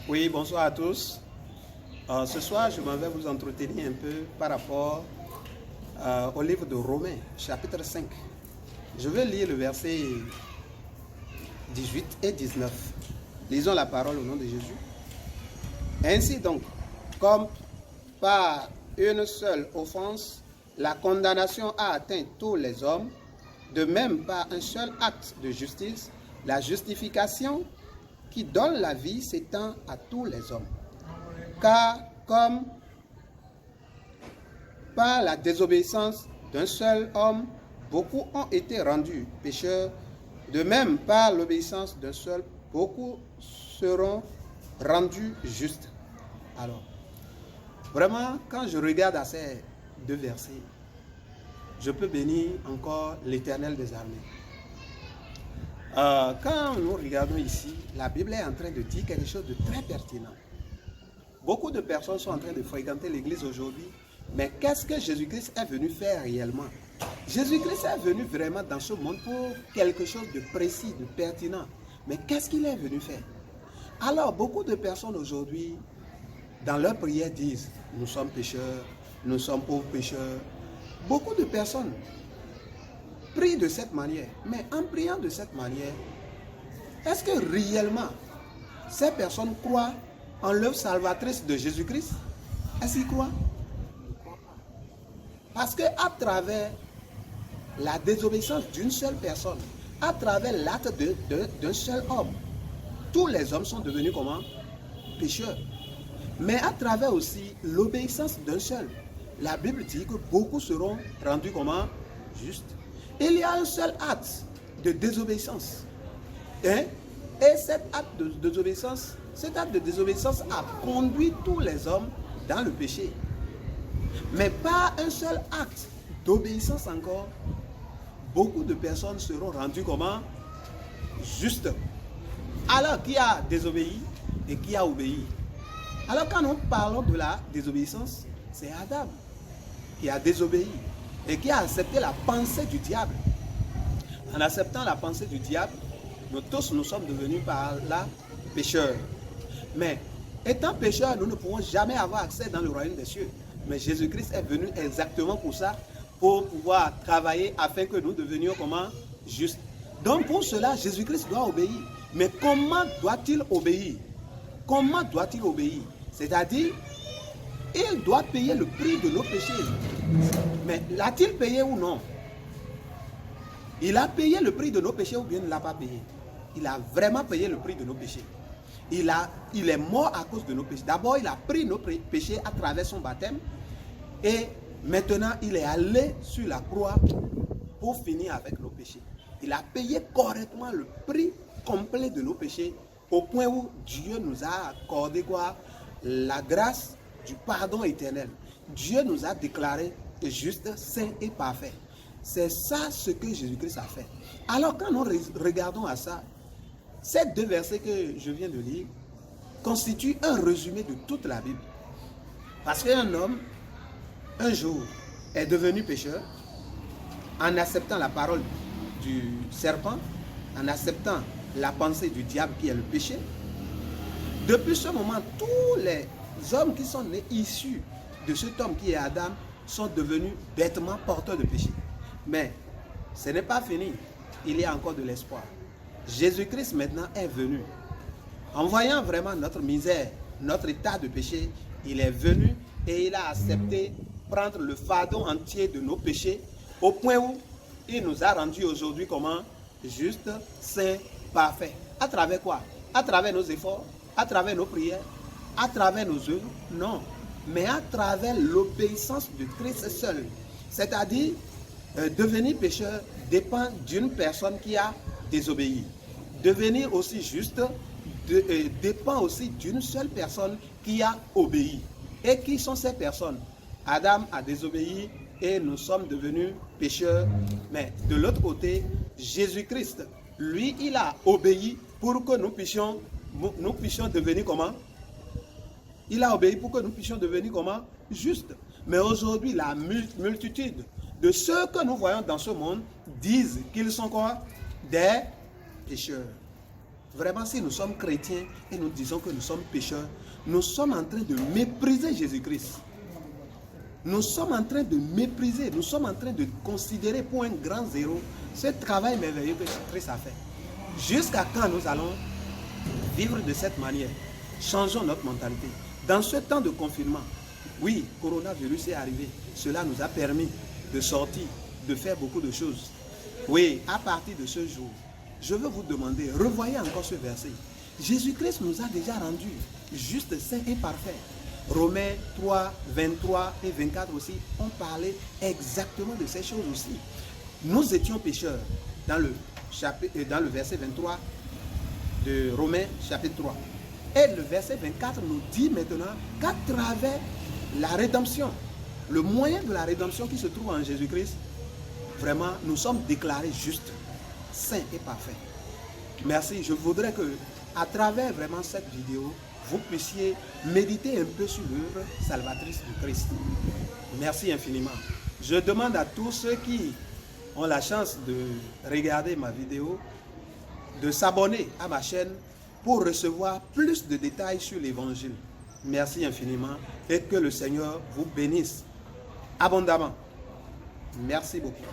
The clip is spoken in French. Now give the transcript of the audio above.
Oui, bonsoir à tous. Ce soir, je m'en vais vous entretenir un peu par rapport au livre de Romains, chapitre 5. Je vais lire le verset 18 et 19. Lisons la parole au nom de Jésus. Ainsi donc, comme par une seule offense, la condamnation a atteint tous les hommes, de même par un seul acte de justice, la justification qui donne la vie s'étend à tous les hommes. Car comme par la désobéissance d'un seul homme, beaucoup ont été rendus pécheurs, de même par l'obéissance d'un seul, beaucoup seront rendus justes. Alors, vraiment, quand je regarde à ces deux versets, je peux bénir encore l'Éternel des armées. Quand nous regardons ici, la Bible est en train de dire quelque chose de très pertinent. Beaucoup de personnes sont en train de fréquenter l'église aujourd'hui, mais qu'est-ce que Jésus-Christ est venu faire réellement? Jésus-Christ est venu vraiment dans ce monde pour quelque chose de précis, de pertinent. Mais qu'est-ce qu'il est venu faire? Alors, beaucoup de personnes aujourd'hui, dans leur prière, disent, nous sommes pécheurs, nous sommes pauvres pécheurs. Beaucoup de personnes prient de cette manière. Mais en priant de cette manière, est-ce que réellement, ces personnes croient en l'œuvre salvatrice de Jésus-Christ? Est-ce qu'ils croient? Parce qu'à travers la désobéissance d'une seule personne, à travers l'acte d'un seul homme, tous les hommes sont devenus comment? Pécheurs. Mais à travers aussi l'obéissance d'un seul, la Bible dit que beaucoup seront rendus comment? Justes. Il y a un seul acte de désobéissance. Et cet acte de désobéissance, a conduit tous les hommes dans le péché. Mais par un seul acte d'obéissance encore, beaucoup de personnes seront rendues comment? Justes. Alors, qui a désobéi et qui a obéi? Alors, quand nous parlons de la désobéissance, c'est Adam qui a désobéi et qui a accepté la pensée du diable. En acceptant la pensée du diable, nous tous nous sommes devenus par là pécheurs. Mais étant pécheurs, nous ne pourrons jamais avoir accès dans le royaume des cieux. Mais Jésus-Christ est venu exactement pour ça, pour pouvoir travailler afin que nous devenions comment? Justes. Donc pour cela, Jésus-Christ doit obéir. Mais comment doit-il obéir? Comment doit-il obéir? C'est-à-dire, il doit payer le prix de nos péchés. Mais l'a-t-il payé ou non? Il a payé le prix de nos péchés ou bien il ne l'a pas payé? Il a vraiment payé le prix de nos péchés. Il est mort à cause de nos péchés. D'abord, il a pris nos péchés à travers son baptême. Et maintenant, il est allé sur la croix pour finir avec nos péchés. Il a payé correctement le prix complet de nos péchés au point où Dieu nous a accordé quoi? La grâce du pardon éternel. Dieu nous a déclarés justes, saints et parfaits. C'est ça ce que Jésus-Christ a fait. Alors quand nous regardons à ça, ces deux versets que je viens de lire constituent un résumé de toute la Bible. Parce qu'un homme, un jour, est devenu pécheur en acceptant la parole du serpent, en acceptant la pensée du diable qui est le péché. Depuis ce moment, tous les hommes qui sont nés issus de cet homme qui est Adam sont devenus bêtement porteurs de péché. Mais ce n'est pas fini. Il y a encore de l'espoir. Jésus-Christ maintenant est venu. En voyant vraiment notre misère, notre état de péché, il est venu et il a accepté prendre le fardeau entier de nos péchés au point où il nous a rendus aujourd'hui comment? Justes, saints, parfaits. À travers quoi? À travers nos efforts, à travers nos prières, à travers nos œuvres? Non. Mais à travers l'obéissance de Christ seul. C'est-à-dire, devenir pécheur dépend d'une personne qui a désobéi. Devenir aussi juste dépend aussi d'une seule personne qui a obéi. Et qui sont ces personnes? Adam a désobéi et nous sommes devenus pécheurs. Mais de l'autre côté, Jésus-Christ, lui, il a obéi pour que nous puissions devenir comment? Il a obéi pour que nous puissions devenir comment? Justes. Mais aujourd'hui, la multitude de ceux que nous voyons dans ce monde disent qu'ils sont quoi? Des pécheurs. Vraiment, si nous sommes chrétiens et nous disons que nous sommes pécheurs, nous sommes en train de mépriser Jésus-Christ. Nous sommes en train de mépriser, nous sommes en train de considérer pour un grand zéro ce travail merveilleux que Christ a fait. Jusqu'à quand nous allons vivre de cette manière? Changeons notre mentalité. Dans ce temps de confinement, oui, coronavirus est arrivé. Cela nous a permis de sortir, de faire beaucoup de choses. Oui, à partir de ce jour, je veux vous demander, revoyez encore ce verset. Jésus-Christ nous a déjà rendus justes, saints et parfaits. Romains 3, 23 et 24 aussi ont parlé exactement de ces choses aussi. Nous étions pécheurs dans le verset 23 de Romains chapitre 3. Et le verset 24 nous dit maintenant qu'à travers la rédemption, le moyen de la rédemption qui se trouve en Jésus-Christ, vraiment, nous sommes déclarés justes, saints et parfaits. Merci. Je voudrais que, à travers vraiment cette vidéo, vous puissiez méditer un peu sur l'œuvre salvatrice du Christ. Merci infiniment. Je demande à tous ceux qui ont la chance de regarder ma vidéo, de s'abonner à ma chaîne pour recevoir plus de détails sur l'évangile. Merci infiniment et que le Seigneur vous bénisse abondamment. Merci beaucoup.